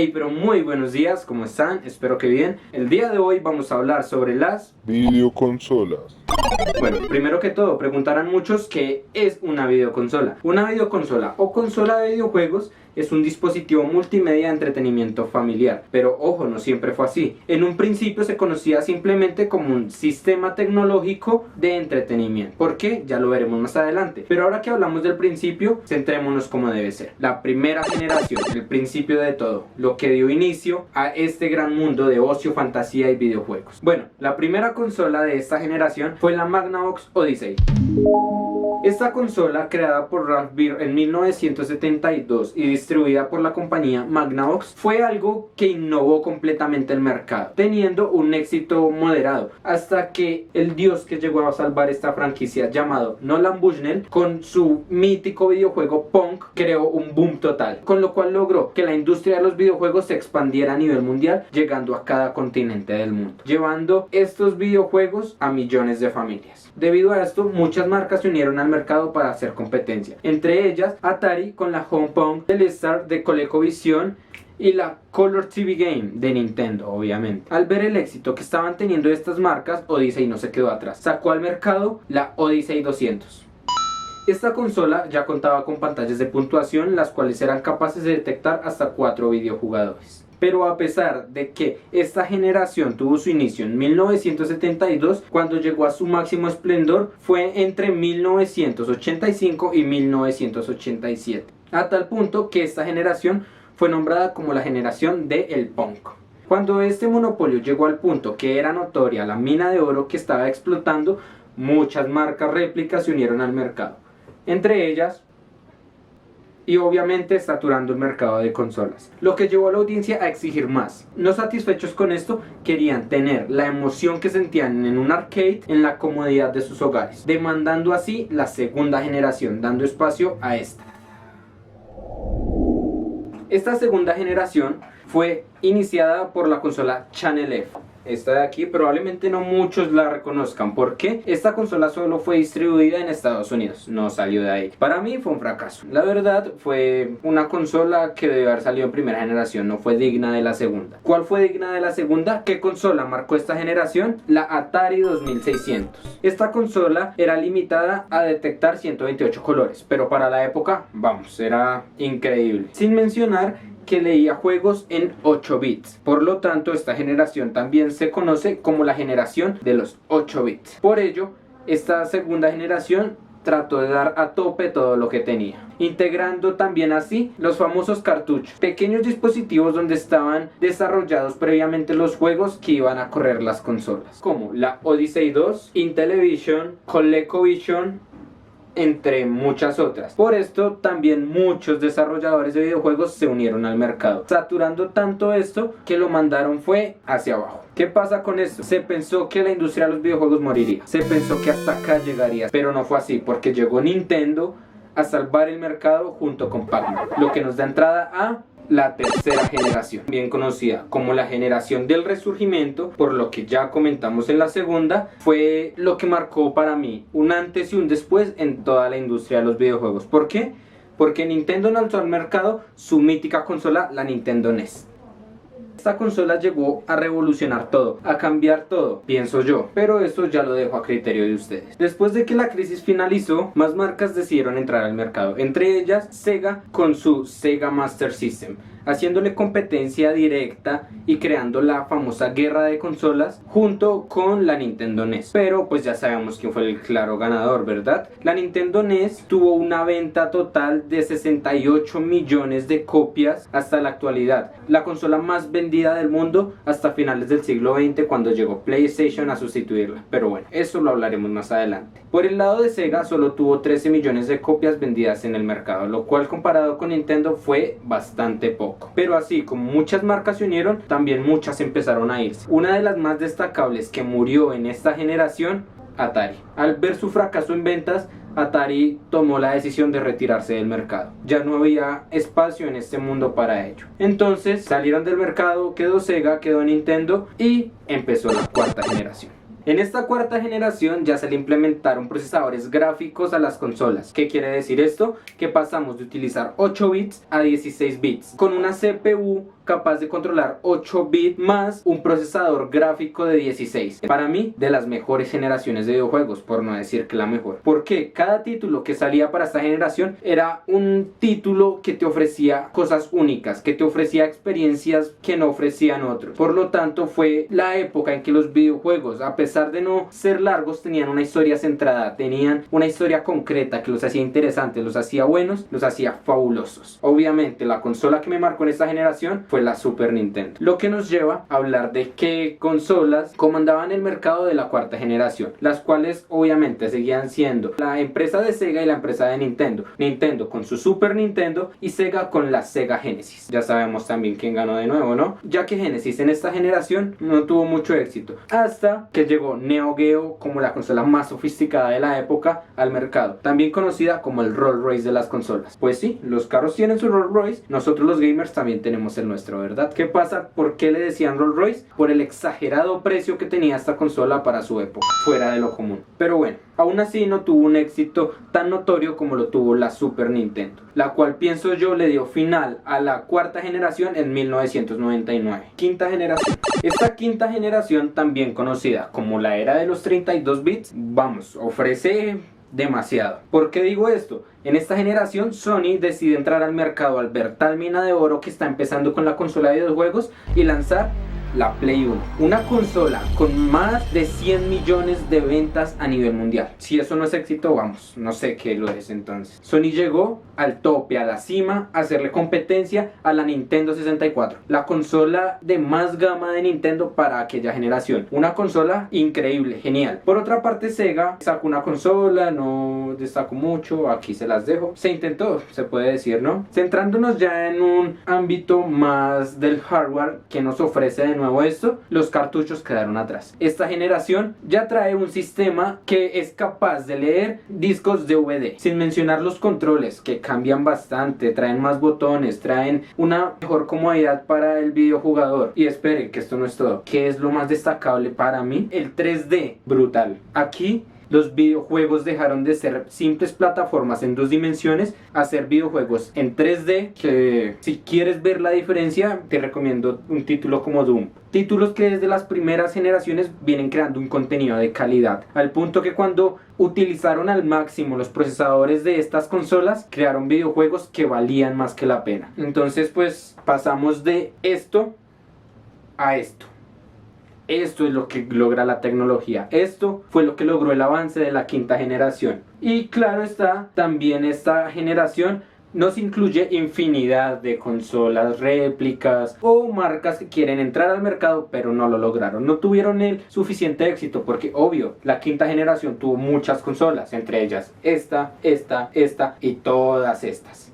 Hey, pero muy buenos días, ¿cómo están? Espero que bien. El día de hoy vamos a hablar sobre las videoconsolas. Bueno, primero que todo, preguntarán muchos qué es una videoconsola. Una videoconsola o consola de videojuegos es un dispositivo multimedia de entretenimiento familiar. Pero ojo, no siempre fue así. En un principio se conocía simplemente como un sistema tecnológico de entretenimiento. ¿Por qué? Ya lo veremos más adelante. Pero ahora que hablamos del principio, centrémonos como debe ser. La primera generación, el principio de todo, lo que dio inicio a este gran mundo de ocio, fantasía y videojuegos. Bueno, la primera consola de esta generación fue la Magnavox Odyssey. Esta consola, creada por Ralph Beer en 1972 y distribuida por la compañía Magnavox, fue algo que innovó completamente el mercado, teniendo un éxito moderado, hasta que el dios que llegó a salvar esta franquicia, llamado Nolan Bushnell, con su mítico videojuego Pong, creó un boom total, con lo cual logró que la industria de los videojuegos se expandiera a nivel mundial, llegando a cada continente del mundo, llevando estos videojuegos a millones de familias. Debido a esto, muchas marcas se unieron al mercado para hacer competencia, entre ellas Atari con la Home Pong, el Star de ColecoVision y la Color TV Game de Nintendo, obviamente. Al ver el éxito que estaban teniendo estas marcas, Odyssey no se quedó atrás. Sacó al mercado la Odyssey 200. Esta consola ya contaba con pantallas de puntuación, las cuales eran capaces de detectar hasta 4 videojugadores. Pero a pesar de que esta generación tuvo su inicio en 1972, cuando llegó a su máximo esplendor fue entre 1985 y 1987. A tal punto que esta generación fue nombrada como la generación del Pong. Cuando este monopolio llegó al punto que era notoria la mina de oro que estaba explotando, muchas marcas réplicas se unieron al mercado. Entre ellas, y obviamente saturando el mercado de consolas, lo que llevó a la audiencia a exigir más. No satisfechos con esto, querían tener la emoción que sentían en un arcade en la comodidad de sus hogares, demandando así la segunda generación, dando espacio a esta. Esta segunda generación fue iniciada por la consola Channel F. Esta de aquí probablemente no muchos la reconozcan. ¿Por qué? Esta consola solo fue distribuida en Estados Unidos, no salió de ahí. Para mí fue un fracaso. La verdad, fue una consola que debe haber salido en primera generación, no fue digna de la segunda. ¿Cuál fue digna de la segunda? ¿Qué consola marcó esta generación? La Atari 2600. Esta consola era limitada a detectar 128 colores, pero para la época, vamos, era increíble. Sin mencionar que leía juegos en 8 bits. Por lo tanto, esta generación también se conoce como la generación de los 8 bits. Por ello, esta segunda generación trató de dar a tope todo lo que tenía, integrando también así los famosos cartuchos, pequeños dispositivos donde estaban desarrollados previamente los juegos que iban a correr las consolas, como la Odyssey 2, Intellivision, ColecoVision, entre muchas otras. Por esto también muchos desarrolladores de videojuegos se unieron al mercado, saturando tanto esto que lo mandaron fue hacia abajo. ¿Qué pasa con esto? Se pensó que la industria de los videojuegos moriría, se pensó que hasta acá llegaría, pero no fue así, porque llegó Nintendo a salvar el mercado junto con Pac-Man, lo que nos da entrada a la tercera generación, bien conocida como la generación del resurgimiento, por lo que ya comentamos en la segunda. Fue lo que marcó para mí un antes y un después en toda la industria de los videojuegos. ¿Por qué? Porque Nintendo lanzó al mercado su mítica consola, la Nintendo NES. Esta consola llegó a revolucionar todo, a cambiar todo, pienso yo, pero eso ya lo dejo a criterio de ustedes. Después de que la crisis finalizó, más marcas decidieron entrar al mercado, entre ellas Sega con su Sega Master System, haciéndole competencia directa y creando la famosa guerra de consolas junto con la Nintendo NES. Pero pues ya sabemos quién fue el claro ganador, ¿verdad? La Nintendo NES tuvo una venta total de 68 millones de copias hasta la actualidad, la consola más vendida del mundo hasta finales del siglo XX, cuando llegó PlayStation a sustituirla. Pero bueno, eso lo hablaremos más adelante. Por el lado de Sega solo tuvo 13 millones de copias vendidas en el mercado, lo cual comparado con Nintendo fue bastante poco. Pero así como muchas marcas se unieron, también muchas empezaron a irse. Una de las más destacables que murió en esta generación, Atari. Al ver su fracaso en ventas, Atari tomó la decisión de retirarse del mercado. Ya no había espacio en este mundo para ello. Entonces salieron del mercado, quedó Sega, quedó Nintendo y empezó la cuarta generación. En esta cuarta generación ya se le implementaron procesadores gráficos a las consolas. ¿Qué quiere decir esto? Que pasamos de utilizar 8 bits a 16 bits, con una CPU capaz de controlar 8 bits más un procesador gráfico de 16. Para mí, de las mejores generaciones de videojuegos, por no decir que la mejor. Porque cada título que salía para esta generación era un título que te ofrecía cosas únicas, que te ofrecía experiencias que no ofrecían otros. Por lo tanto, fue la época en que los videojuegos, a pesar de no ser largos, tenían una historia centrada, tenían una historia concreta que los hacía interesantes, los hacía buenos, los hacía fabulosos. Obviamente, la consola que me marcó en esta generación fue la Super Nintendo. Lo que nos lleva a hablar de qué consolas comandaban el mercado de la cuarta generación, las cuales obviamente seguían siendo la empresa de Sega y la empresa de Nintendo. Nintendo con su Super Nintendo y Sega con la Sega Genesis. Ya sabemos también quién ganó de nuevo, ¿no? Ya que Genesis en esta generación no tuvo mucho éxito, hasta que llegó Neo Geo como la consola más sofisticada de la época al mercado, también conocida como el Rolls Royce de las consolas. Pues sí, los carros tienen su Rolls Royce, nosotros los gamers también tenemos el nuestro, ¿verdad? ¿Qué pasa? ¿Por qué le decían Rolls Royce? Por el exagerado precio que tenía esta consola para su época, fuera de lo común. Pero bueno, aún así no tuvo un éxito tan notorio como lo tuvo la Super Nintendo, la cual pienso yo le dio final a la cuarta generación en 1999. Quinta generación. Esta quinta generación, también conocida como la era de los 32 bits, vamos, ofrece demasiado. ¿Por qué digo esto? En esta generación Sony decide entrar al mercado al ver tal mina de oro que está empezando con la consola de videojuegos y lanzar la Play 1, una consola con más de 100 millones de ventas a nivel mundial. Si eso no es éxito, vamos, no sé qué lo es entonces. Sony llegó al tope, a la cima, a hacerle competencia a la Nintendo 64, la consola de más gama de Nintendo para aquella generación. Una consola increíble, genial. Por otra parte, Sega sacó una consola, no destacó mucho, aquí se las dejo. Se intentó, se puede decir, ¿no? Centrándonos ya en un ámbito más del hardware que nos ofrece de nuevo esto, los cartuchos quedaron atrás. Esta generación ya trae un sistema que es capaz de leer discos DVD, sin mencionar los controles que cambian bastante, traen más botones, traen una mejor comodidad para el videojugador. Y esperen que esto no es todo. ¿Qué es lo más destacable para mí? El 3D, brutal. Aquí los videojuegos dejaron de ser simples plataformas en 2 dimensiones a ser videojuegos en 3D, que si quieres ver la diferencia te recomiendo un título como Doom. Títulos que desde las primeras generaciones vienen creando un contenido de calidad, al punto que cuando utilizaron al máximo los procesadores de estas consolas, crearon videojuegos que valían más que la pena. Entonces pues pasamos de esto a esto. Esto es lo que logra la tecnología. Esto fue lo que logró el avance de la quinta generación. Y claro está, también esta generación nos incluye infinidad de consolas réplicas o marcas que quieren entrar al mercado pero no lo lograron. No tuvieron el suficiente éxito porque, obvio, la quinta generación tuvo muchas consolas, entre ellas esta y todas estas.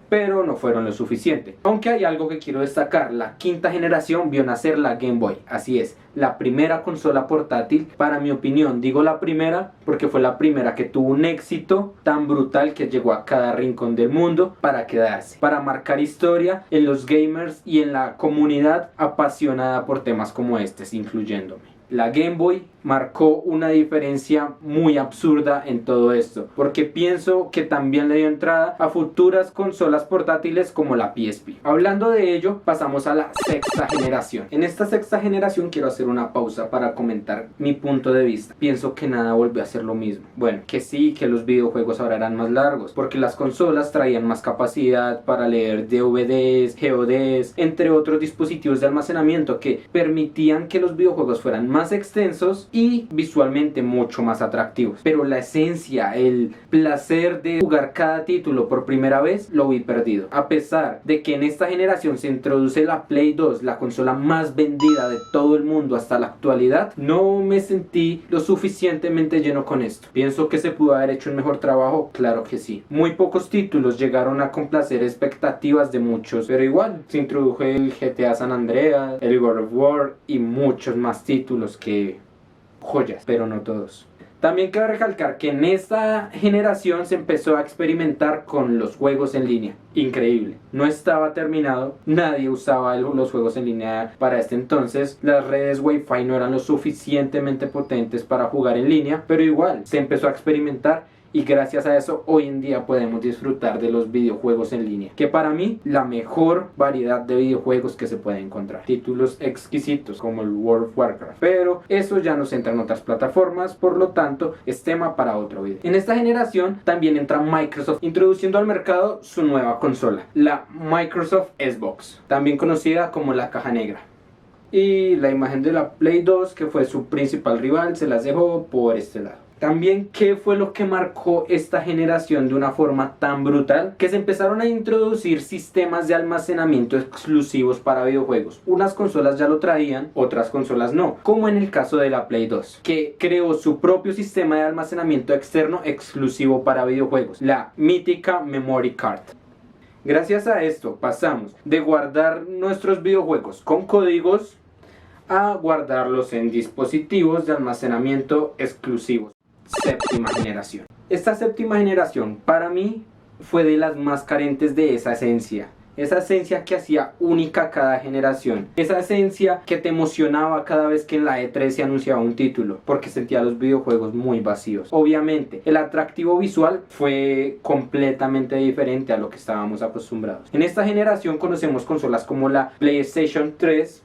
Pero no fueron lo suficiente. Aunque hay algo que quiero destacar, la quinta generación vio nacer la Game Boy. Así es, la primera consola portátil, para mi opinión. Digo la primera porque fue la primera que tuvo un éxito tan brutal que llegó a cada rincón del mundo para quedarse, para marcar historia en los gamers y en la comunidad apasionada por temas como estos, incluyéndome. La Game Boy marcó una diferencia muy absurda en todo esto, porque pienso que también le dio entrada a futuras consolas portátiles como la PSP. Hablando de ello, pasamos a la sexta generación. En esta sexta generación quiero hacer una pausa para comentar mi punto de vista. Pienso que nada volvió a ser lo mismo. Bueno, que sí, que los videojuegos ahora eran más largos, porque las consolas traían más capacidad para leer DVDs, GODs, entre otros dispositivos de almacenamiento que permitían que los videojuegos fueran más extensos y visualmente mucho más atractivos. Pero la esencia, el placer de jugar cada título por primera vez, lo vi perdido. A pesar de que en esta generación se introduce la Play 2, la consola más vendida de todo el mundo hasta la actualidad, no me sentí lo suficientemente lleno con esto. Pienso que se pudo haber hecho un mejor trabajo, claro que sí. Muy pocos títulos llegaron a complacer expectativas de muchos, pero igual se introdujo el GTA San Andreas, el God of War y muchos más títulos que joyas, pero no todos. También cabe recalcar que en esta generación se empezó a experimentar con los juegos en línea. Increíble. No estaba terminado, nadie usaba los juegos en línea para este entonces. Las redes Wi-Fi no eran lo suficientemente potentes para jugar en línea, pero igual se empezó a experimentar y gracias a eso hoy en día podemos disfrutar de los videojuegos en línea, que para mí la mejor variedad de videojuegos que se puede encontrar. Títulos exquisitos como el World of Warcraft, pero eso ya nos entra en otras plataformas, por lo tanto es tema para otro video. En esta generación también entra Microsoft introduciendo al mercado su nueva consola, la Microsoft Xbox, también conocida como la caja negra. Y la imagen de la Play 2, que fue su principal rival, se las dejó por este lado. También, ¿qué fue lo que marcó esta generación de una forma tan brutal? Que se empezaron a introducir sistemas de almacenamiento exclusivos para videojuegos. Unas consolas ya lo traían, otras consolas no, como en el caso de la Play 2, que creó su propio sistema de almacenamiento externo exclusivo para videojuegos, la mítica Memory Card. Gracias a esto pasamos de guardar nuestros videojuegos con códigos a guardarlos en dispositivos de almacenamiento exclusivos. Séptima generación. Esta séptima generación para mí fue de las más carentes de esa esencia que hacía única cada generación, esa esencia que te emocionaba cada vez que en la E3 se anunciaba un título, porque sentía los videojuegos muy vacíos. Obviamente el atractivo visual fue completamente diferente a lo que estábamos acostumbrados. En esta generación conocemos consolas como la PlayStation 3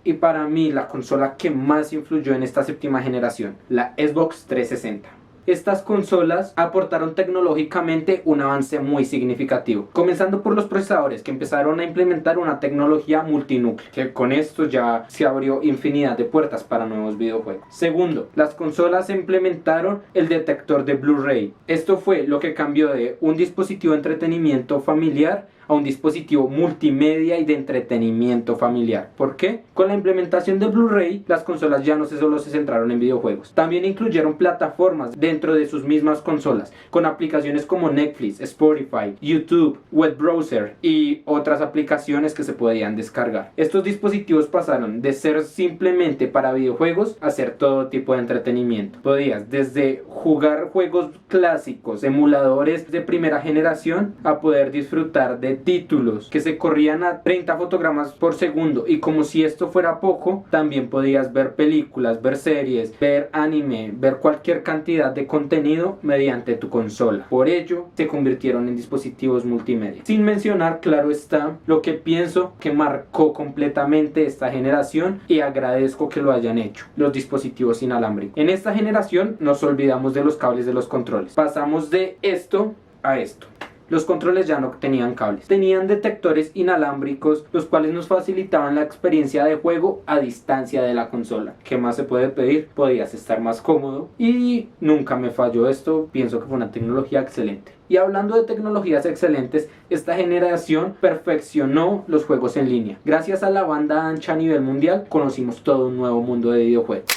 y para mí la consola que más influyó en esta séptima generación, la Xbox 360. Estas consolas aportaron tecnológicamente un avance muy significativo, comenzando por los procesadores que empezaron a implementar una tecnología multinúcleo, que con esto ya se abrió infinidad de puertas para nuevos videojuegos. Segundo, las consolas implementaron el detector de Blu-ray. Esto fue lo que cambió de un dispositivo de entretenimiento familiar a un dispositivo multimedia y de entretenimiento familiar. ¿Por qué? Con la implementación de Blu-ray, las consolas ya no solo se centraron en videojuegos, también incluyeron plataformas dentro de sus mismas consolas, con aplicaciones como Netflix, Spotify, YouTube, web browser y otras aplicaciones que se podían descargar. Estos dispositivos pasaron de ser simplemente para videojuegos a ser todo tipo de entretenimiento. Podías desde jugar juegos clásicos, emuladores de primera generación, a poder disfrutar de títulos que se corrían a 30 fotogramas por segundo, y como si esto fuera poco, también podías ver películas, ver series, ver anime, ver cualquier cantidad de contenido mediante tu consola. Por ello se convirtieron en dispositivos multimedia, sin mencionar, claro está, lo que pienso que marcó completamente esta generación, y agradezco que lo hayan hecho: los dispositivos inalámbricos. En esta generación nos olvidamos de los cables de los controles, pasamos de esto a esto. Los controles ya no tenían cables, tenían detectores inalámbricos, los cuales nos facilitaban la experiencia de juego a distancia de la consola. ¿Qué más se puede pedir? Podías estar más cómodo y nunca me falló esto. Pienso que fue una tecnología excelente. Y hablando de tecnologías excelentes, esta generación perfeccionó los juegos en línea. Gracias a la banda ancha a nivel mundial, conocimos todo un nuevo mundo de videojuegos.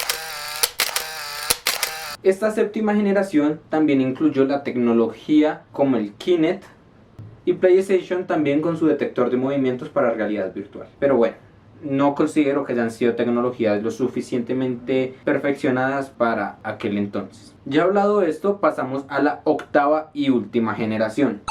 Esta séptima generación también incluyó la tecnología como el Kinect, y PlayStation también con su detector de movimientos para realidad virtual. Pero bueno, no considero que hayan sido tecnologías lo suficientemente perfeccionadas para aquel entonces. Ya hablado de esto, pasamos a la octava y última generación.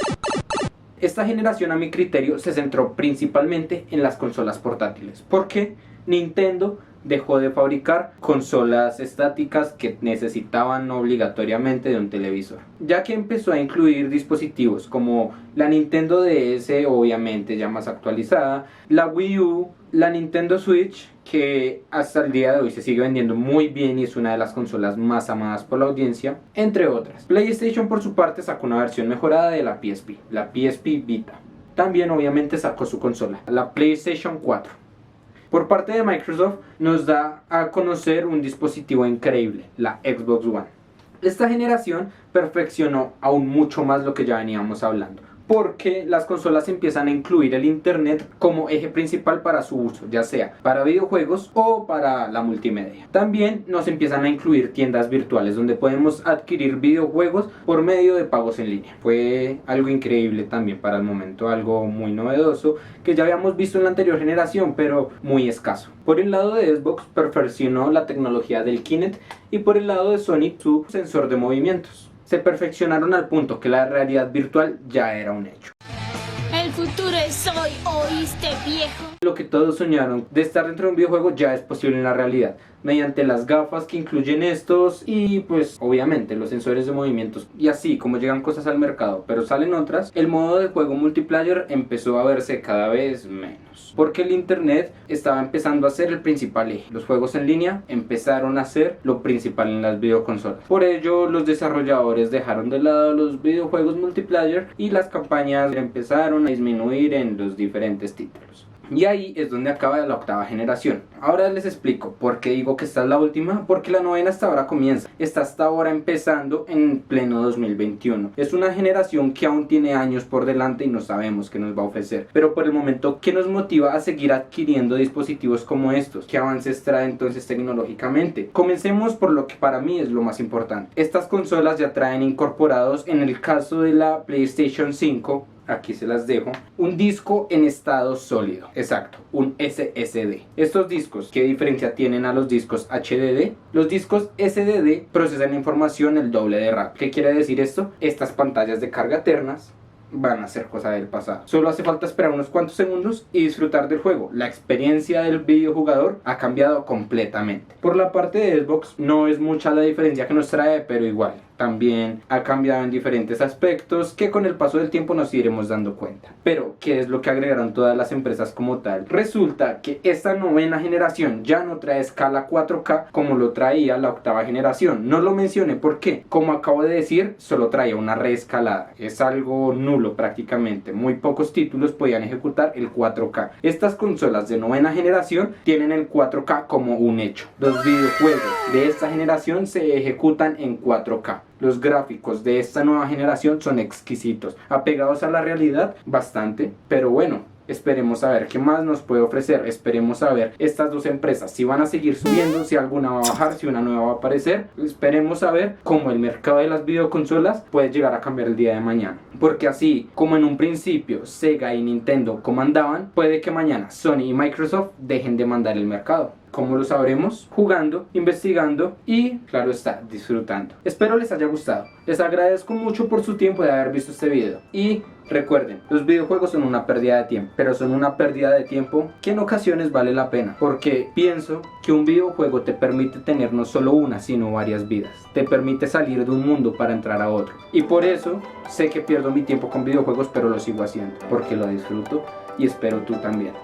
Esta generación, a mi criterio, se centró principalmente en las consolas portátiles, porque Nintendo dejó de fabricar consolas estáticas que necesitaban obligatoriamente de un televisor, ya que empezó a incluir dispositivos como la Nintendo DS, obviamente ya más actualizada, la Wii U, la Nintendo Switch, que hasta el día de hoy se sigue vendiendo muy bien y es una de las consolas más amadas por la audiencia, entre otras. PlayStation, por su parte, sacó una versión mejorada de la PSP, la PSP Vita. También obviamente sacó su consola, la PlayStation 4. Por parte de Microsoft nos da a conocer un dispositivo increíble, la Xbox One. Esta generación perfeccionó aún mucho más lo que ya veníamos hablando, porque las consolas empiezan a incluir el internet como eje principal para su uso, ya sea para videojuegos o para la multimedia. También nos empiezan a incluir tiendas virtuales donde podemos adquirir videojuegos por medio de pagos en línea. Fue algo increíble también para el momento, algo muy novedoso que ya habíamos visto en la anterior generación, pero muy escaso. Por el lado de Xbox perfeccionó la tecnología del Kinect, y por el lado de Sony su sensor de movimientos. Se perfeccionaron al punto que la realidad virtual ya era un hecho. El futuro es hoy, ¿oíste, viejo? Lo que todos soñaron de estar dentro de un videojuego ya es posible en la realidad. mediante las gafas que incluyen estos y pues obviamente los sensores de movimientos, y así como llegan cosas al mercado pero salen otras, el modo de juego multiplayer empezó a verse cada vez menos, porque el internet estaba empezando a ser el principal eje. Los juegos en línea empezaron a ser lo principal en las videoconsolas. Por ello los desarrolladores dejaron de lado los videojuegos multiplayer y las campañas empezaron a disminuir en los diferentes títulos. Y ahí es donde acaba la octava generación. Ahora les explico por qué digo que esta es la última, porque la novena hasta ahora comienza. Está hasta ahora empezando en pleno 2021. Es una generación que aún tiene años por delante y no sabemos qué nos va a ofrecer. Pero por el momento, ¿qué nos motiva a seguir adquiriendo dispositivos como estos? ¿Qué avances trae entonces tecnológicamente? Comencemos por lo que para mí es lo más importante. Estas consolas ya traen incorporados, en el caso de la PlayStation 5, aquí se las dejo, un disco en estado sólido, exacto, un SSD. Estos discos, ¿qué diferencia tienen a los discos HDD? Los discos SSD procesan información el doble de rápido. ¿Qué quiere decir esto? Estas pantallas de carga eternas van a ser cosa del pasado. Solo hace falta esperar unos cuantos segundos y disfrutar del juego. La experiencia del videojugador ha cambiado completamente. Por la parte de Xbox no es mucha la diferencia que nos trae, pero igual también ha cambiado en diferentes aspectos que con el paso del tiempo nos iremos dando cuenta. Pero, ¿qué es lo que agregaron todas las empresas como tal? Resulta que esta novena generación ya no trae escala 4K como lo traía la octava generación. No lo mencioné porque, como acabo de decir, solo traía una reescalada. Es algo nulo prácticamente. Muy pocos títulos podían ejecutar el 4K. Estas consolas de novena generación tienen el 4K como un hecho. Los videojuegos de esta generación se ejecutan en 4K. Los gráficos de esta nueva generación son exquisitos, apegados a la realidad bastante, pero bueno, esperemos a ver qué más nos puede ofrecer. Esperemos a ver estas dos empresas si van a seguir subiendo, si alguna va a bajar, si una nueva va a aparecer. Esperemos a ver cómo el mercado de las videoconsolas puede llegar a cambiar el día de mañana, porque así como en un principio Sega y Nintendo comandaban, puede que mañana Sony y Microsoft dejen de mandar el mercado. ¿Cómo lo sabremos? Jugando, investigando y, claro está, disfrutando. Espero les haya gustado. Les agradezco mucho por su tiempo de haber visto este video. Y recuerden, los videojuegos son una pérdida de tiempo, pero son una pérdida de tiempo que en ocasiones vale la pena, porque pienso que un videojuego te permite tener no solo una, sino varias vidas. Te permite salir de un mundo para entrar a otro. Y por eso sé que pierdo mi tiempo con videojuegos, pero lo sigo haciendo, porque lo disfruto y espero tú también.